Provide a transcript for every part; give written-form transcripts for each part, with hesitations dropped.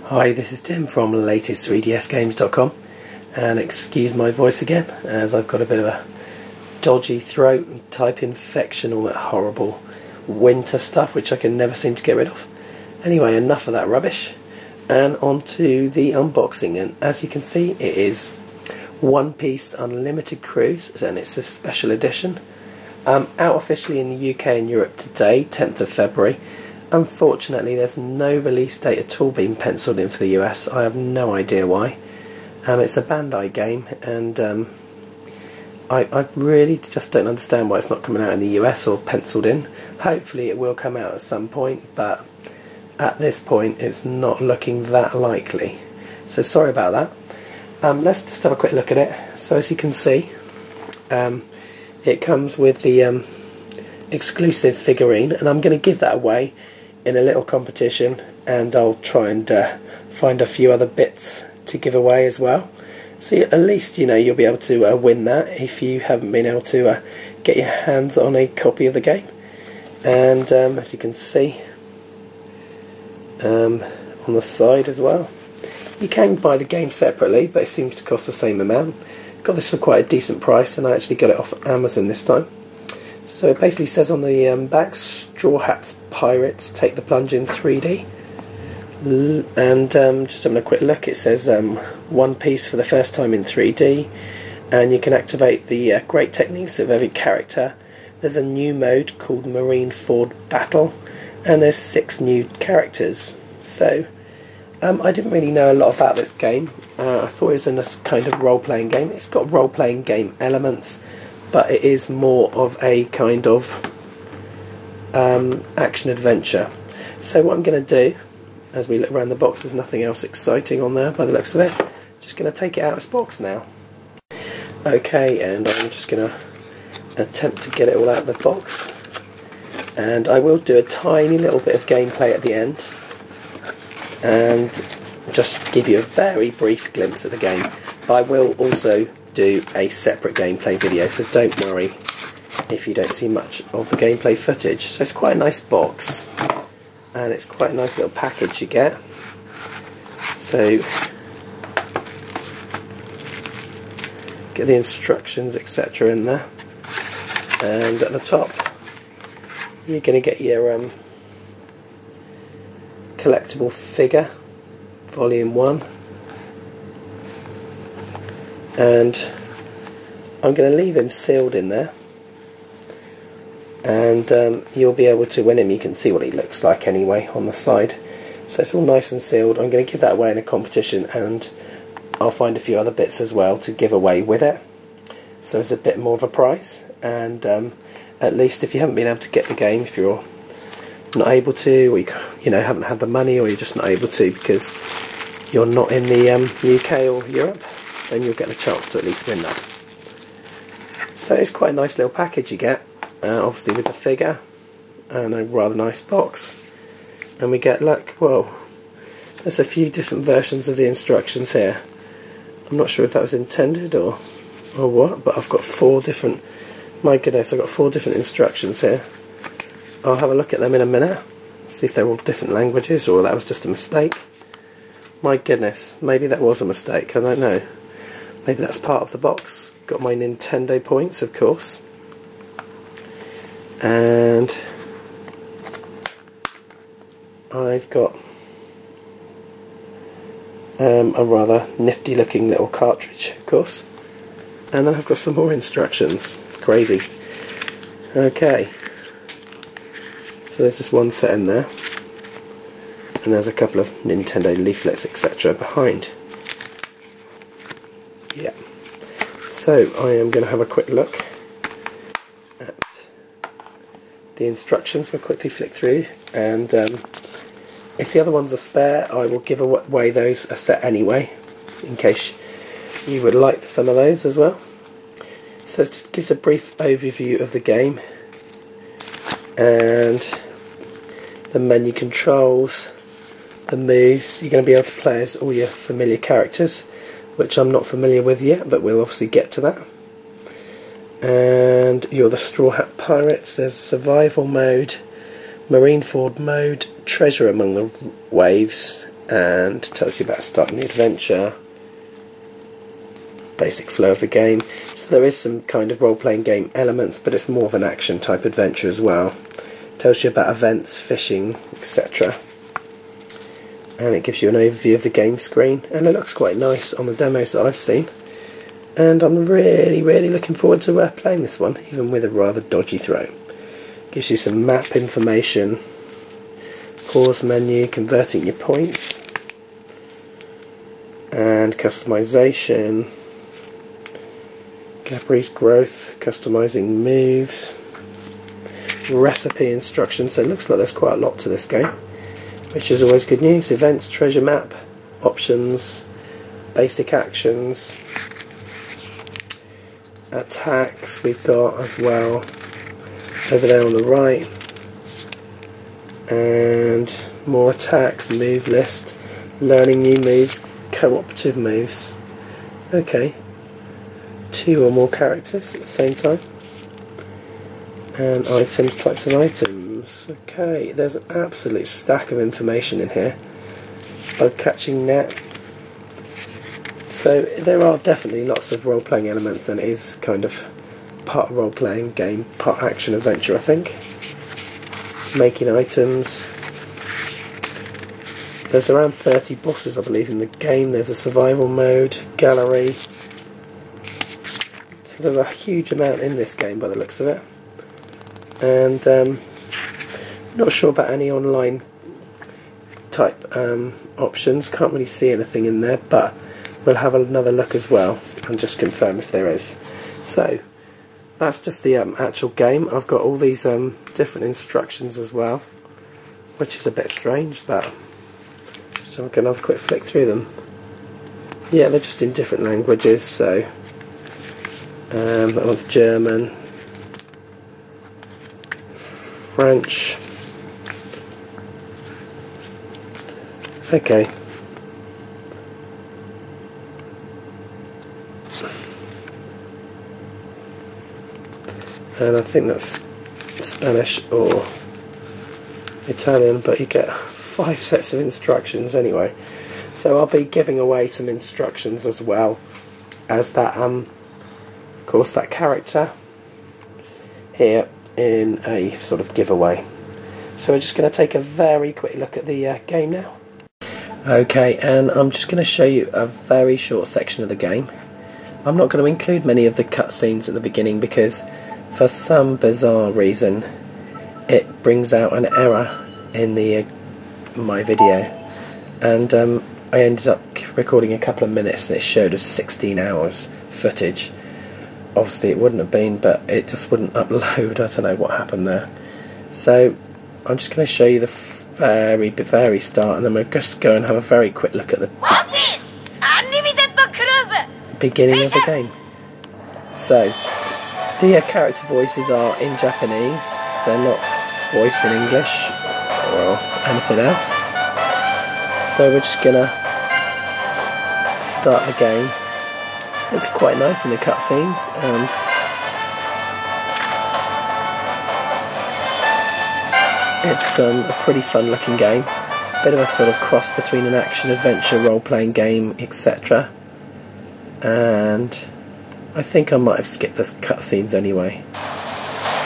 Hi, this is Tim from latest3dsgames.com, and excuse my voice again as I've got a bit of a dodgy throat and type infection, all that horrible winter stuff which I can never seem to get rid of. Anyway, enough of that rubbish and on to the unboxing. And as you can see, it is One Piece Unlimited Cruise, and it's a special edition. Out officially in the UK and Europe today, 10th of February. Unfortunately, there's no release date at all being penciled in for the US. I have no idea why. It's a Bandai game, and I really just don't understand why it's not coming out in the US or penciled in. Hopefully it will come out at some point, but at this point it's not looking that likely. So sorry about that. Let's just have a quick look at it. So as you can see, it comes with the exclusive figurine, and I'm going to give that away in a little competition, and I'll try and find a few other bits to give away as well. So at least you'll be able to win that if you haven't been able to get your hands on a copy of the game. And as you can see on the side as well, you can buy the game separately, but it seems to cost the same amount. Got this for quite a decent price, and I actually got it off Amazon this time. So it basically says on the back, Straw Hats Pirates take the plunge in 3D. And just having a quick look, it says One Piece for the first time in 3D, and you can activate the great techniques of every character. There's a new mode called Marineford Battle, and there's 6 new characters. So I didn't really know a lot about this game. I thought it was a kind of role-playing game. It's got role-playing game elements, but it is more of a kind of action-adventure. So what I'm going to do, as we look around the box, there's nothing else exciting on there by the looks of it. Just going to take it out of its box now. Okay, and I'm just going to attempt to get it all out of the box. And I will do a tiny little bit of gameplay at the end, and just give you a very brief glimpse of the game. But I will also do a separate gameplay video, so don't worry if you don't see much of the gameplay footage. So it's quite a nice box, and it's quite a nice little package you get. So get the instructions etc in there, and at the top you're going to get your collectible figure, volume 1. And I'm going to leave him sealed in there, and you'll be able to win him. You can see what he looks like anyway on the side, so it's all nice and sealed. I'm going to give that away in a competition, and I'll find a few other bits as well to give away with it, so it's a bit more of a prize. And at least if you haven't been able to get the game, if you're not able to, or you haven't had the money, or you're just not able to because you're not in the UK or Europe, then you'll get the chance to at least win that. So it's quite a nice little package you get, obviously with the figure and a rather nice box. And we get, look, whoa, there's a few different versions of the instructions here. I'm not sure if that was intended or what, but I've got 4 different, my goodness, I've got 4 different instructions here. I'll have a look at them in a minute, see if they're all different languages or that was just a mistake. My goodness, maybe that was a mistake, I don't know. Maybe that's part of the box. Got my Nintendo points, of course. And I've got a rather nifty looking little cartridge, of course. And then I've got some more instructions. Crazy. Okay. So there's just one set in there. And there's a couple of Nintendo leaflets, etc. behind. Yeah. So I am going to have a quick look at the instructions. We'll quickly flick through, and if the other ones are spare, I will give away those a set anyway, in case you would like some of those as well. So it just gives a brief overview of the game, and the menu controls, the moves. You're going to be able to play as all your familiar characters, which I'm not familiar with yet, but we'll obviously get to that. And you're the Straw Hat Pirates. There's survival mode, Marineford mode, treasure among the waves, and tells you about starting the adventure, basic flow of the game. So there is some kind of role-playing game elements, but it's more of an action type adventure as well. Tells you about events, fishing, etc. And it gives you an overview of the game screen, and it looks quite nice on the demos that I've seen. And I'm really looking forward to playing this one, even with a rather dodgy throw. Gives you some map information, pause menu, converting your points, and customization, Gabri's growth, customizing moves, recipe instructions. So it looks like there's quite a lot to this game, which is always good news. Events, treasure map, options, basic actions, attacks we've got as well over there on the right, and more attacks, move list, learning new moves, cooperative moves. Okay, 2 or more characters at the same time, and items, types of items. Okay, there's an absolute stack of information in here. Bug catching net. So there are definitely lots of role-playing elements, and it is kind of part role-playing game, part action adventure, I think. Making items. There's around 30 bosses, I believe, in the game. There's a survival mode, gallery. So there's a huge amount in this game by the looks of it. And not sure about any online type options. Can't really see anything in there, but we'll have another look as well and just confirm if there is. So that's just the actual game. I've got all these different instructions as well, which is a bit strange. So I'm going to have a quick flick through them. Yeah, they're just in different languages. So that one's German, French. Okay. And I think that's Spanish or Italian, but you get 5 sets of instructions anyway. So I'll be giving away some instructions as well as that, of course, that character here in a sort of giveaway. So we're just going to take a very quick look at the game now. Okay, and I'm just going to show you a very short section of the game. I'm not going to include many of the cutscenes at the beginning because for some bizarre reason it brings out an error in my video, and I ended up recording a couple of minutes and it showed us 16 hours footage. Obviously it wouldn't have been, but it just wouldn't upload. I don't know what happened there. So I'm just going to show you the very start, and then we'll just go and have a very quick look at the beginning of the game. So the character voices are in Japanese, they're not voiced in English or anything else. So we're just gonna start the game. Looks quite nice in the cutscenes, and it's a pretty fun looking game. Bit of a sort of cross between an action adventure role playing game, etc. And I think I might have skipped the cutscenes anyway.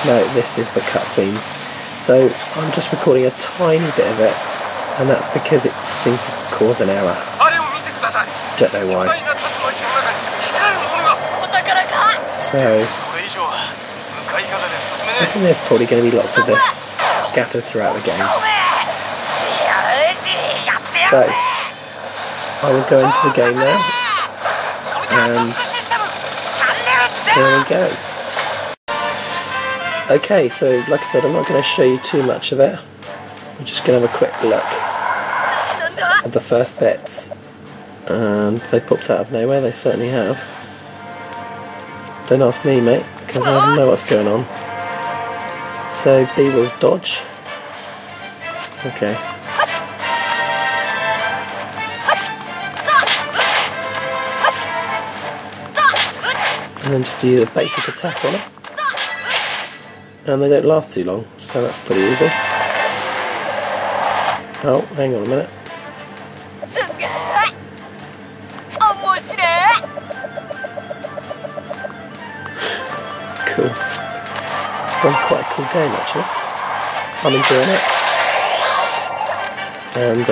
No, this is the cutscenes. So I'm just recording a tiny bit of it, and that's because it seems to cause an error. Don't know why. So I think there's probably going to be lots of this scattered throughout the game. So I will go into the game now, and there we go. Okay, so like I said, I'm not going to show you too much of it. I'm just going to have a quick look at the first bits. And they popped out of nowhere, they certainly have. Don't ask me, mate, because I don't know what's going on. So B will dodge. Okay. And then just do the basic attack on it. And they don't last too long, so that's pretty easy. Oh, hang on a minute. cool. It's quite a cool game actually. I'm enjoying it. And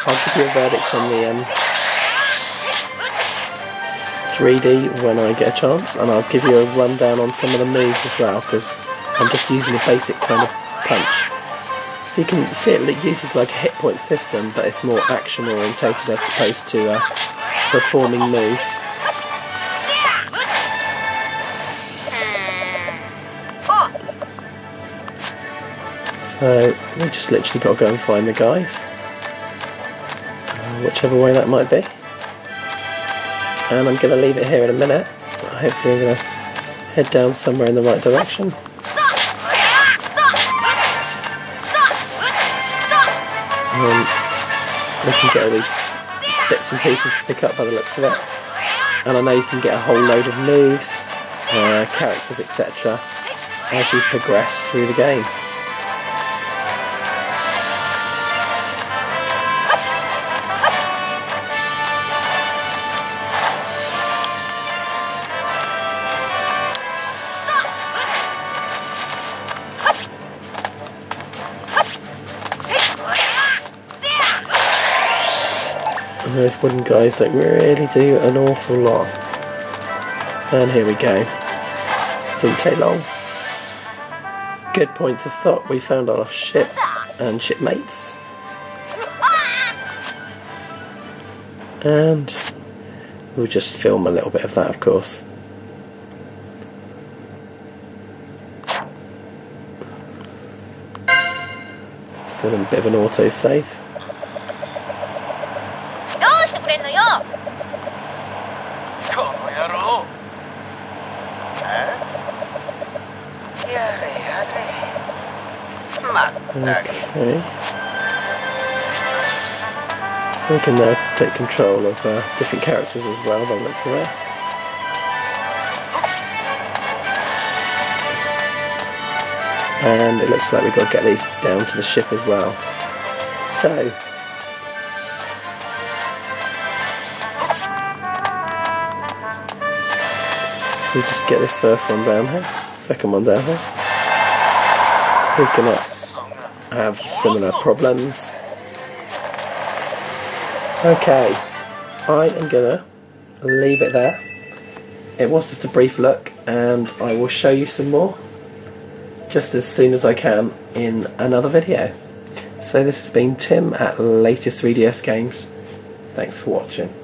I'll give you a verdict on the 3D when I get a chance, and I'll give you a rundown on some of the moves as well, because I'm just using a basic kind of punch. So you can see it uses like a hit point system, but it's more action orientated as opposed to performing moves. So we just literally got to go and find the guys, whichever way that might be. And I'm going to leave it here in a minute. Hopefully I'm going to head down somewhere in the right direction. We can get all these bits and pieces to pick up by the looks of it. And I know you can get a whole load of moves, characters, etc. as you progress through the game. And those wooden guys don't really do an awful lot. And here we go. Didn't take long. Good point to stop. We found our ship and shipmates. And we'll just film a little bit of that, of course. Still in a bit of an auto-save. Okay. So we can now take control of different characters as well, by the looks of it. And it looks like we've got to get these down to the ship as well. So just get this first one down here, second one down here. Who's gonna have similar problems? Okay, I am gonna leave it there. It was just a brief look, and I will show you some more just as soon as I can in another video. So this has been Tim at Latest 3DS Games. Thanks for watching.